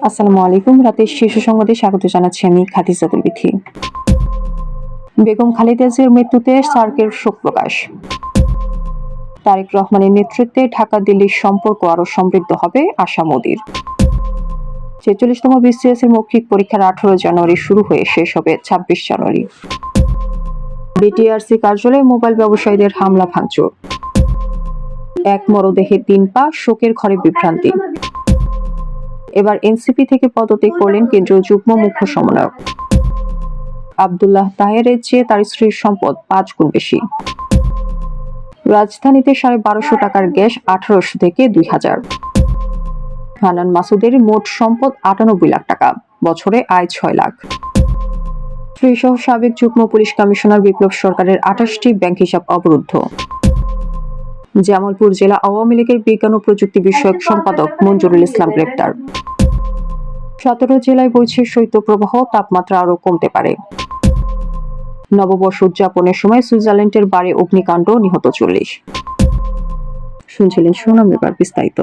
আসসালামু আলাইকুম। রাতের শীর্ষ সংবাদে স্বাগত জানাচ্ছি আমি খাদিজাতুল বিথি। বেগম খালেদা জিয়ার মৃত্যুতে সার্কের শোক প্রকাশ। তারেক রহমানের নেতৃত্বে ঢাকা দিল্লির সম্পর্ক আরও সমৃদ্ধ হবে আশা মোদির। ৪৬তম বিসিএস এর মৌখিক পরীক্ষার ১৮ জানুয়ারি শুরু হয়ে শেষ হবে ২৬ জানুয়ারি। বিটিআরসি কার্যালয়ে মোবাইল ব্যবসায়ীদের হামলা ভাঙচুর। এক মরদেহে ৩ পা, শোকের ঘরে বিভ্রান্তি। এবার এনসিপি থেকে পদত্যাগ করলেন কেন্দ্রীয় যুগ্ম মুখ্য সমন্বয়ক। আব্দুল্লাহ তাহেরের চেয়ে তার স্ত্রীর সম্পদ ৫ গুণ বেশি। রাজধানীতে ১২৫০ টাকার গ্যাস ১৮০০ থেকে ২০০০। হানান মাসুদের মোট সম্পদ ৯৮ লাখ টাকা, বছরে আয় ৬ লাখ। স্ত্রীসহ সাবেক যুগ্ম পুলিশ কমিশনার বিপ্লব সরকারের ২৮টি ব্যাংক হিসাব অবরুদ্ধ। জামালপুর জেলা আওয়ামী লীগের বিজ্ঞান ও প্রযুক্তি বিষয়ক সম্পাদক মঞ্জুরুল ইসলাম গ্রেপ্তার। ১৭ জেলায় বইছে শৈত্যপ্রবাহ, তাপমাত্রা আরও কমতে পারে। নববর্ষ উদযাপনের সময় সুইজারল্যান্ডের বারে অগ্নিকাণ্ড, নিহত ৪০। শুনছিলেন শিরোনাম, এবার বিস্তারিত।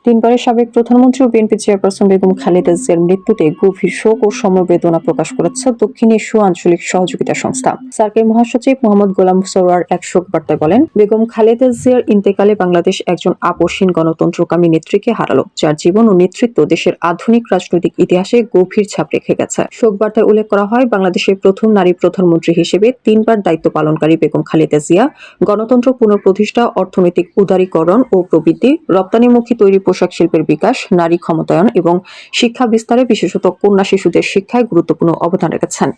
৩ বারের সাবেক প্রধানমন্ত্রী ও বিএনপি চেয়ারপারসন বেগম খালেদা জিয়ার মৃত্যুতে গভীর শোক ও সমবেদনা প্রকাশ করেছে দক্ষিণ এশীয় আঞ্চলিক সহযোগিতা সংস্থা সার্কের মহাসচিব মোহাম্মদ গোলাম সরোয়ার এক শোক বার্তায় বলেন, বেগম খালেদা জিয়ার ইন্তেকালে বাংলাদেশ একজন আপসহীন গণতন্ত্রকামী নেত্রীকে হারালো, যার জীবন ও নেতৃত্ব দেশের আধুনিক রাজনৈতিক ইতিহাসে গভীর ছাপ রেখে গেছে। শোক বার্তায় উল্লেখ করা হয়, বাংলাদেশের প্রথম নারী প্রধানমন্ত্রী হিসেবে ৩ বার দায়িত্ব পালনকারী বেগম খালেদা জিয়া গণতন্ত্র পুনঃপ্রতিষ্ঠা, অর্থনৈতিক উদারীকরণ ও প্রবৃদ্ধি, রপ্তানিমুখী তৈরি পোশাক শিল্পের বিকাশ, নারী ক্ষমতায়ন এবং শিক্ষা বিস্তারে, বিশেষত কন্যা শিশুদের শিক্ষায় গুরুত্বপূর্ণ অবদান রেখেছেন।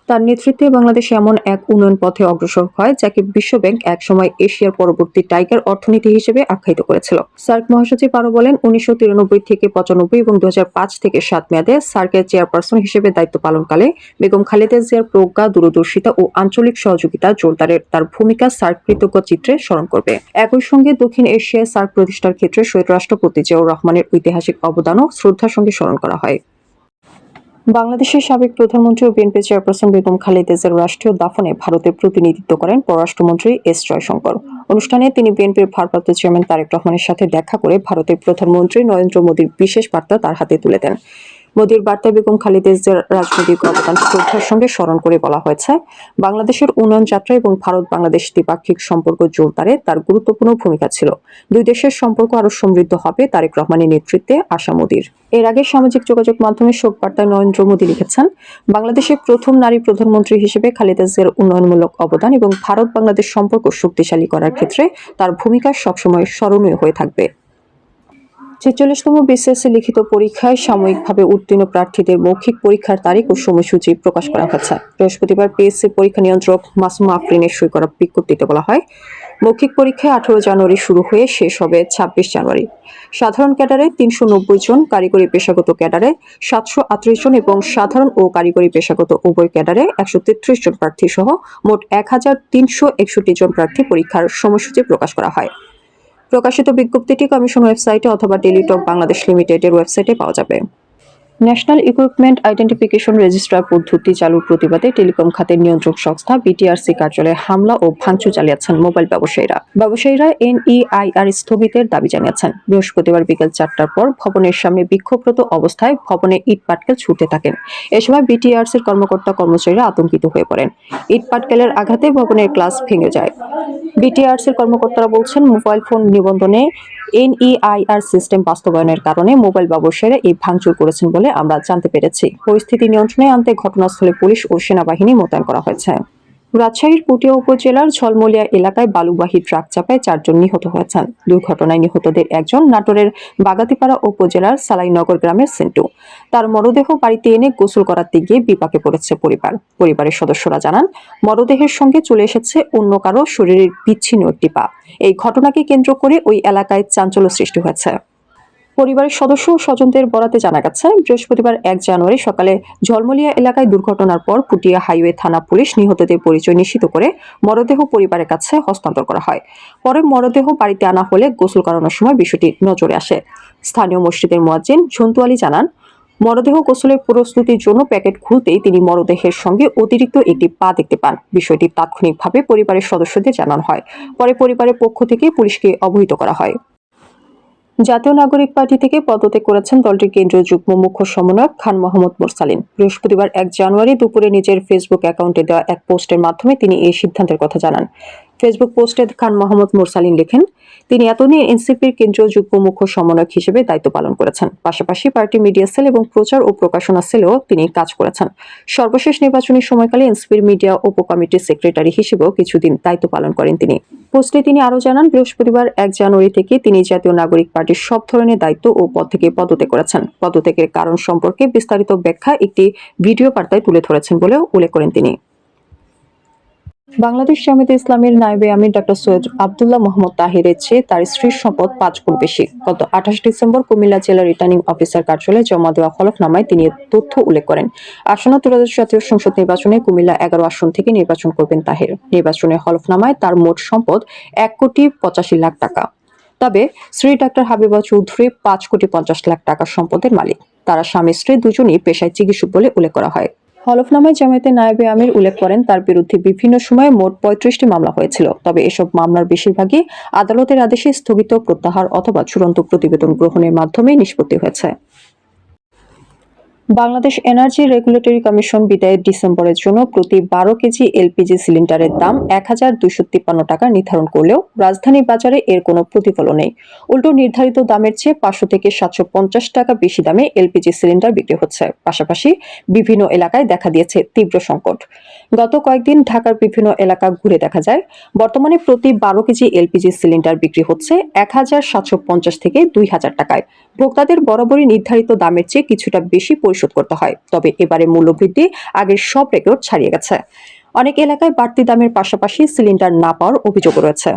তার নেতৃত্বে বাংলাদেশ এমন এক উন্নয়ন পথে অগ্রসর হয় যাকে বিশ্বব্যাংক একসময় এশিয়ার পরবর্তী টাইগার অর্থনীতি হিসেবে আখ্যায়িত করেছিল। সার্ক মহাসচিব আরও বলেন, ১৯৯৩ থেকে ৯৫ এবং ২০০৫ থেকে ৭ মেয়াদে সার্কের চেয়ারপারসন হিসেবে দায়িত্ব পালনকালে বেগম খালেদা জিয়ার প্রজ্ঞা, দূরদর্শিতা ও আঞ্চলিক সহযোগিতা জোরদারের তার ভূমিকা সার্ক কৃতজ্ঞ চিত্রে স্মরণ করবে। একই সঙ্গে দক্ষিণ এশিয়ায় সার্ক প্রতিষ্ঠার ক্ষেত্রে শহীদ রাষ্ট্রপতি জিয়াউর রহমানের ঐতিহাসিক অবদানও শ্রদ্ধার সঙ্গে স্মরণ করা হয়। বাংলাদেশের সাবেক প্রধানমন্ত্রী ও বিএনপি চেয়ারপারসন বেগম খালেদা জিয়ার রাষ্ট্রীয় দাফনে ভারতের প্রতিনিধিত্ব করেন পররাষ্ট্রমন্ত্রী এস জয়শঙ্কর। অনুষ্ঠানে তিনি বিএনপির ভারপ্রাপ্ত চেয়ারম্যান তারেক রহমানের সাথে দেখা করে ভারতের প্রধানমন্ত্রী নরেন্দ্র মোদীর বিশেষ বার্তা তার হাতে তুলে দেন। মোদীর বার্তায় বেগম খালেদা জিয়ার রাজনৈতিক অবদান শ্রদ্ধার সঙ্গে স্মরণ করে বলা হয়েছে, বাংলাদেশের উন্নয়ন যাত্রা এবং ভারত বাংলাদেশ দ্বিপাক্ষিক সম্পর্ক জোরদারে তার গুরুত্বপূর্ণ ভূমিকা ছিল। দুই দেশের সম্পর্ক আরও সমৃদ্ধ হবে তারেক রহমানের নেতৃত্বে আশা মোদির। এর আগে সামাজিক যোগাযোগ মাধ্যমে শোক বার্তায় নরেন্দ্র মোদী লিখেছেন, বাংলাদেশের প্রথম নারী প্রধানমন্ত্রী হিসেবে খালেদা জিয়ার উন্নয়নমূলক অবদান এবং ভারত বাংলাদেশ সম্পর্ক শক্তিশালী করার ক্ষেত্রে তার ভূমিকা সবসময় স্মরণীয় হয়ে থাকবে। ৪৬তম বিসিএস লিখিত পরীক্ষায় সাময়িকভাবে উত্তীর্ণ প্রার্থীদের মৌখিক পরীক্ষার তারিখ ও সময়সূচি প্রকাশ করা হয়েছে। বৃহস্পতিবার পিএসসি পরীক্ষা নিয়ন্ত্রক মাসুমা আফরিনের সই করা বিজ্ঞপ্তিতে বলা হয়, মৌখিক পরীক্ষায় ১৮ জানুয়ারি শুরু হয়ে শেষ হবে ২৬ জানুয়ারি। সাধারণ ক্যাডারে ৩৯০ জন, কারিগরি পেশাগত ক্যাডারে ৭৩৮ জন এবং সাধারণ ও কারিগরি পেশাগত উভয় ক্যাডারে ১৩৩ জন প্রার্থী সহ মোট ১৩৬১ জন প্রার্থী পরীক্ষার সময়সূচি প্রকাশ করা হয়। প্রকাশিত বিজ্ঞপ্তিটি কমিশন ওয়েবসাইটে অথবা টেলিটক বাংলাদেশ লিমিটেডের ওয়েবসাইটে পাওয়া যাবে। ন্যাশনাল ইকুইপমেন্ট আইডেন্টিফিকেশন রেজিস্ট্রার পদ্ধতি চালুর প্রতিবাদে টেলিকম খাতের নিয়ন্ত্রক সংস্থা বিটিআরসি কার্যালয়ে হামলা ও ভাঙচুর চালিয়েছেন মোবাইল ব্যবসায়ীরা এনইআইআর স্থগিতের দাবি জানিয়েছেন। বৃহস্পতিবার বিকেল ৪টার পর ভবনের সামনে বিক্ষোভরত অবস্থায় ভবনে ইট পাটকেল ছুটতে থাকেন। এ সময় বিটিআরসির কর্মকর্তা-কর্মচারীরা আতঙ্কিত হয়ে পড়েন। ইট পাটকেলের আঘাতে ভবনের গ্লাস ভেঙে যায়। বিটিআরসির কর্মকর্তারা বলছেন, মোবাইল ফোন নিবন্ধনে এনইআইআর সিস্টেম বাস্তবায়নের কারণে মোবাইল ব্যবসায়ীরা এই ভাঙচুর করেছেন বলে আমরা জানতে পেরেছি। পরিস্থিতি নিয়ন্ত্রণে আনতে ঘটনাস্থলে পুলিশ ও সেনাবাহিনী মোতায়েন করা হয়েছে। রাজশাহীর পুটিয়া উপজেলার ঝলমলিয়া এলাকায় বালুবাহী ট্রাক চাপায় ৪ জন নিহত হয়েছেন। দুর্ঘটনায় নিহতদের একজন নাটোরের বাগাতিপাড়া উপজেলার সালাইনগর গ্রামের সেন্টু। তার মরদেহ বাড়িতে এনে গোসল করাতে গিয়ে বিপাকে পড়েছে পরিবারের সদস্যরা জানান, মরদেহের সঙ্গে চলে এসেছে অন্য কারো শরীরের বিচ্ছিন্ন একটি পা। এই ঘটনাকে কেন্দ্র করে ওই এলাকায় চাঞ্চল্য সৃষ্টি হয়েছে। পরিবারের সদস্য ও স্বজনদের বরাতে জানা গেছে, বৃহস্পতিবার ১ জানুয়ারি সকালে ঝলমলিয়া এলাকায় দুর্ঘটনার পর পুটিয়া হাইওয়ে থানা পুলিশ নিহতদের পরিচয় নিশ্চিত করে মরদেহ পরিবারের কাছে হস্তান্তর করা হয়। পরে মরদেহ বাড়িতে আনা হলে গোসল করানোর সময় বিষয়টি নজরে আসে। স্থানীয় মসজিদের মুয়াজ্জিন ঝন্টু আলী জানান, মরদেহ গোসলের প্রস্তুতির জন্য প্যাকেট খুলতেই তিনি মরদেহের সঙ্গে অতিরিক্ত একটি পা দেখতে পান। বিষয়টি তাৎক্ষণিকভাবে পরিবারের সদস্যদের জানানো হয়। পরে পরিবারের পক্ষ থেকে পুলিশকে অবহিত করা হয়। জাতীয় নাগরিক পার্টি থেকে পদত্যাগ করেছেন দলটির কেন্দ্রীয় যুগ্ম মুখ্য সমন্বয়ক খান মোহাম্মদ মোরসালিন। বৃহস্পতিবার 1 জানুয়ারি দুপুরে নিজের ফেসবুক অ্যাকাউন্টে দেওয়া এক পোস্টের মাধ্যমে তিনি এই সিদ্ধান্তের কথা জানান। ফেসবুক পোস্টে খান মোহাম্মদ মোরসালিন লেখেন, তিনি এতদিন এনসিপির কেন্দ্রীয় যুগ্ম মুখ্য সমন্বয়ক হিসেবে দায়িত্ব পালন করেছেন। পাশাপাশি পার্টি মিডিয়া সেল এবং প্রচার ও প্রকাশনা সেলেও তিনি কাজ করেছেন। সর্বশেষ নির্বাচনী সময়কালে এনসিপির মিডিয়া উপ কমিটির সেক্রেটারি হিসেবেও কিছুদিন দায়িত্ব পালন করেন তিনি। পোস্টে তিনি আরও জানান, বৃহস্পতিবার 1 জানুয়ারি থেকে তিনি জাতীয় নাগরিক পার্টির সব ধরনের দায়িত্ব ও পদ থেকে পদত্যাগ করেছেন। পদত্যাগের কারণ সম্পর্কে বিস্তারিত ব্যাখ্যা একটি ভিডিও বার্তায় তুলে ধরেছেন বলেও উল্লেখ করেন তিনি। বাংলাদেশ জামায়াতে ইসলামীর নায়েবে আমির ডক্টর সৈয়দ আব্দুল্লাহ মোহাম্মদ তাহিরের চেয়ে তার স্ত্রীর সম্পদ 5 গুণ বেশি। গত 28 ডিসেম্বর কুমিল্লা জেলা রিটার্নিং অফিসার কার্যালয়ে জমা দেওয়া হলফনামায় তিনি তথ্য উল্লেখ করেন। আসন্ন ত্রয়োদশ জাতীয় সংসদ নির্বাচনে কুমিল্লা 11 আসন থেকে নির্বাচন করবেন তাহির। নির্বাচনের হলফনামায় তার মোট সম্পদ 1,85,00,000 টাকা। তবে শ্রী ডাক্তার হাবিবা চৌধুরী 5,50,00,000 টাকা সম্পদের মালিক। তারা স্বামী স্ত্রী দুজনই পেশায় চিকিৎসক বলে উল্লেখ করা হয়। হলফনামায় জামায়াতের নায়েবে আমির উল্লেখ করেন, তার বিরুদ্ধে বিভিন্ন সময়ে মোট 35টি মামলা হয়েছিল। তবে এসব মামলার বেশিরভাগই আদালতের আদেশে স্থগিত, প্রত্যাহার অথবা চূড়ান্ত প্রতিবেদন গ্রহণের মাধ্যমে নিষ্পত্তি হয়েছে। বাংলাদেশ এনার্জি রেগুলেটরি কমিশন বিদায়ের ডিসেম্বরের জন্য প্রতি 12 কেজি এলপিজি সিলিন্ডারের দাম 1,253 টাকা নির্ধারণ করলেও রাজধানী বাজারে এর কোনো প্রতিফলন নেই। উল্টো নির্ধারিত দামের চেয়ে 500 থেকে 750 টাকা বেশি দামে এলপিজি সিলিন্ডার বিক্রি হচ্ছে। পাশাপাশি বিভিন্ন এলাকায় দেখা দিয়েছে তীব্র সংকট। গত কয়েকদিন ঢাকার বিভিন্ন এলাকা ঘুরে দেখা যায়, বর্তমানে প্রতি 12 কেজি এলপিজি সিলিন্ডার বিক্রি হচ্ছে 1,750 থেকে 2,000 টাকায়। ভোক্তাদের বরাবরই নির্ধারিত দামের চেয়ে কিছুটা বেশি পরিশোধ করতে হয়। তবে এবারে মূল্যবৃদ্ধি আগের সব রেকর্ড ছাড়িয়ে গেছে। অনেক এলাকায় বাড়তি দামের পাশাপাশি সিলিন্ডার না পাওয়ার অভিযোগ রয়েছে।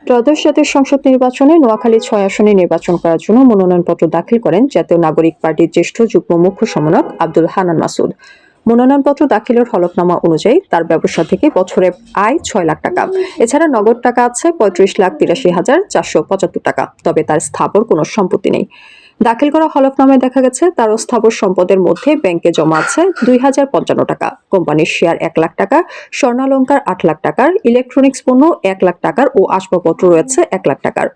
ত্রয়োদশ জাতীয় সংসদ নির্বাচনে নোয়াখালী 6 আসনে নির্বাচন করার জন্য মনোনয়নপত্র দাখিল করেন জাতীয় নাগরিক পার্টির জ্যেষ্ঠ যুগ্ম মুখ্য সমন্বয়ক আব্দুল হান্নান মাসুদ। মনোনয়নপত্র দাখিলের হলফনামা অনুযায়ী তার ব্যবসা থেকে বছরে আয় 6 লাখ টাকা। এছাড়া নগদ টাকা আছে 35,83,475 টাকা। তবে তার স্থাবর কোনো সম্পত্তি নেই। দাখিল করা হলফনামায় দেখা গেছে, তার স্থাবর সম্পদের মধ্যে ব্যাংকে জমা আছে 2,055 টাকা, কোম্পানির শেয়ার 1 লাখ টাকা, স্বর্ণালংকার 8 লাখ টাকার, ইলেকট্রনিক্স পণ্য 1 লাখ টাকার ও আসবাবপত্র রয়েছে 1 লাখ টাকার।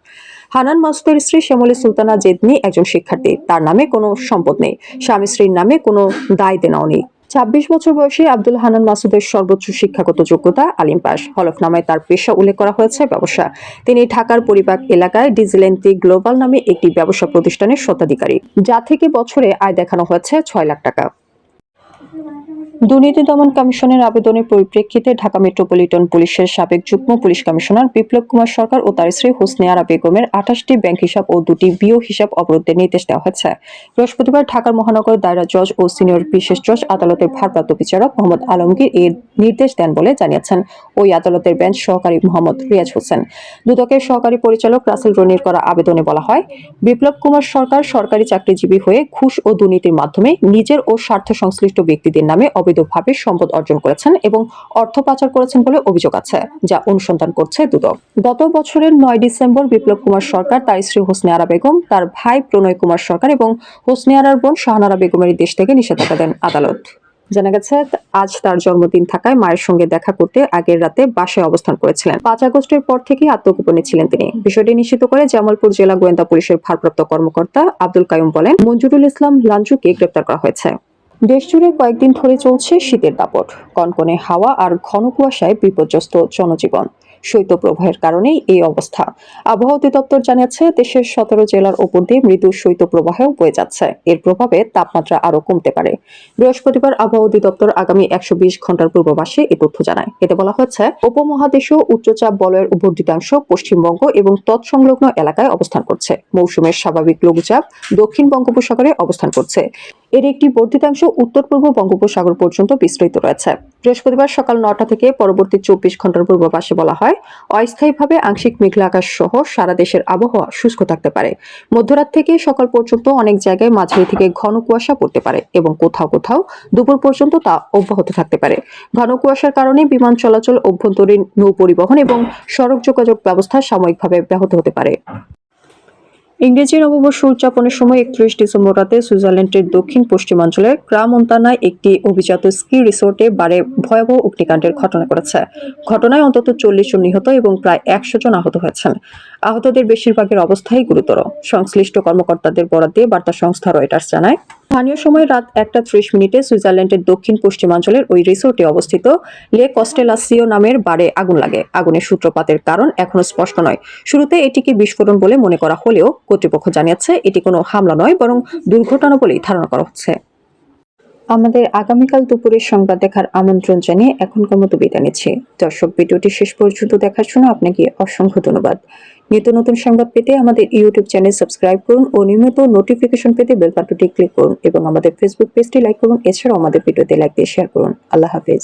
হানান মাসুদের স্ত্রী শ্যামলী সুলতানা জেদনি একজন শিক্ষার্থী। তার নামে কোনো সম্পদ নেই। স্বামী স্ত্রীর নামে কোনো দায় দেনাও নেই। 26 বছর বয়সী আব্দুল হান্নান মাসুদের সর্বোচ্চ শিক্ষাগত যোগ্যতা আলিম পাস। হলফনামায় তার পেশা উল্লেখ করা হয়েছে ব্যবসা। তিনি ঢাকার পরিপাক এলাকায় ডিজিলেন্টি গ্লোবাল নামে একটি ব্যবসা প্রতিষ্ঠানের স্বত্বাধিকারী, যা থেকে বছরে আয় দেখানো হয়েছে 6 লাখ টাকা। দুর্নীতি দমন কমিশনের আবেদনের পরিপ্রেক্ষিতে ঢাকা মেট্রোপলিটন পুলিশের সাবেক যুগ্ম পুলিশ কমিশনার বিপ্লব কুমার সরকার ও তার স্ত্রী হোসনে আরা বেগমের 28টি ব্যাংক হিসাব ও 2টি বিও হিসাব অবরোধের নির্দেশ দেওয়া হয়েছে। বৃহস্পতিবার ঢাকার মহানগর দায়রা জজ ও সিনিয়র বিশেষ জজ আদালতের ভারপ্রাপ্ত বিচারক মোহাম্মদ আলমগীর এই নির্দেশ দেন বলে জানিয়েছেন ওই আদালতের বেঞ্চ সহকারী মোহাম্মদ রিয়াজ হোসেন। দুদকের সহকারী পরিচালক রাসেল রনির করা আবেদনে বলা হয়, বিপ্লব কুমার সরকার সরকারি চাকরিজীবী হয়ে ঘুষ ও দুর্নীতির মাধ্যমে নিজের ও স্বার্থ সংশ্লিষ্ট ব্যক্তিদের নামে অবৈধভাবে সম্পদ অর্জন করেছেন এবং অর্থ পাচার করেছেন বলে অভিযোগ আছে, যা অনুসন্ধান করছে দুদক। গত বছরের 9 ডিসেম্বর বিপ্লব কুমার সরকার, তার স্ত্রী হোসনে আরা বেগম, তার ভাই প্রণয় কুমার সরকার এবং হোসনে আরার বোন শাহানারা বেগমের দেশ থেকে নিষেধাজ্ঞা দেন আদালত। জানা গেছে, আজ তার জন্মদিন থাকায় মায়ের সঙ্গে দেখা করতে আগের রাতে বাসায় অবস্থান করেছিলেন। 5 আগস্টের পর থেকেই আত্মগোপনে ছিলেন তিনি। বিষয়টি নিশ্চিত করে জামালপুর জেলা গোয়েন্দা পুলিশের ভারপ্রাপ্ত কর্মকর্তা আব্দুল কাইয়ুম বলেন, মঞ্জুরুল ইসলাম লাঞ্চুকে গ্রেপ্তার করা হয়েছে। দেশজুড়ে কয়েকদিন ধরে চলছে শীতের দাপট। কনকনে হাওয়া আর ঘন কুয়াশায় বিপর্যস্ত জনজীবন। শৈত্যপ্রবাহের কারণেই এই অবস্থা। আবহাওয়া অধিদপ্তর জানিয়েছে, দেশের 17 জেলার ওপর দিয়ে মৃদু শৈত্যপ্রবাহও বয়ে যাচ্ছে। এর প্রভাবে তাপমাত্রা আরও কমতে পারে। বৃহস্পতিবার আবহাওয়া অধিদপ্তর আগামী 120 ঘন্টার পূর্বাভাসে এ তথ্য জানায়। এতে বলা হচ্ছে, উপমহাদেশীয় উচ্চচাপ বলয়ের উপবর্ধিতাংশ পশ্চিমবঙ্গ এবং তৎসংলগ্ন এলাকায় অবস্থান করছে। মৌসুমের স্বাভাবিক লঘুচাপ দক্ষিণ বঙ্গোপসাগরে অবস্থান করছে। এর একটি বর্ধিতাংশ উত্তর পূর্ব বঙ্গোপসাগর পর্যন্ত বিস্তৃত রয়েছে। বৃহস্পতিবার সকাল 9টা থেকে পরবর্তী 24 ঘন্টার পূর্বাভাসে বলা হয়, অস্থায়ীভাবে আংশিক মেঘলা আকাশ সহ সারা দেশের আবহাওয়া শুষ্ক থাকতে পারে। মধ্যরাত থেকে সকাল পর্যন্ত অনেক জায়গায় মাঝারি থেকে ঘন কুয়াশা পড়তে পারে এবং কোথাও কোথাও দুপুর পর্যন্ত তা অব্যাহত থাকতে পারে। ঘন কুয়াশার কারণে বিমান চলাচল, অভ্যন্তরীণ নৌ পরিবহন এবং সড়ক যোগাযোগ ব্যবস্থা সাময়িকভাবে ব্যাহত হতে পারে। ইংরেজি নববর্ষ উদযাপনের সময় 31 ডিসেম্বর রাতে সুইজারল্যান্ডের দক্ষিণ পশ্চিমাঞ্চলের ক্রামন্তানায় একটি অভিজাত স্কি রিসোর্টে বারে ভয়াবহ অগ্নিকাণ্ডের ঘটনা ঘটেছে। ঘটনায় অন্তত 40 জন নিহত এবং প্রায় 100 জন আহত হয়েছেন। আহতদের বেশিরভাগের অবস্থাই গুরুতর। সংশ্লিষ্ট কর্মকর্তাদের বরাত দিয়ে বার্তা সংস্থা রয়টার্স জানায়, স্থানীয় সময় রাত 1:30 সুইজারল্যান্ডের দক্ষিণ পশ্চিমাঞ্চলের ওই রিসোর্টে অবস্থিত লে কস্টেলাসিও নামের বারে আগুন লাগে। আগুনের সূত্রপাতের কারণ এখনো স্পষ্ট নয়। শুরুতে এটিকে বিস্ফোরণ বলে মনে করা হলেও কর্তৃপক্ষ জানিয়েছে এটি কোনো হামলা নয়, বরং দুর্ঘটনা বলেই ধারণা করা হচ্ছে। আমাদের আগামীকাল দুপুরের সংবাদ দেখার আমন্ত্রণ জানিয়ে এখনকার মতো বিদায় নিচ্ছি। দর্শক, ভিডিওটি শেষ পর্যন্ত দেখার জন্য আপনাকে অসংখ্য ধন্যবাদ। নিত্য নতুন সংবাদ পেতে আমাদের ইউটিউব চ্যানেল সাবস্ক্রাইব করুন ও নিয়মিত নোটিফিকেশন পেতে বেল বাটনটি ক্লিক করুন এবং আমাদের ফেসবুক পেজটি লাইক করুন। এছাড়াও আমাদের ভিডিওতে লাইক দিয়ে শেয়ার করুন। আল্লাহ হাফেজ।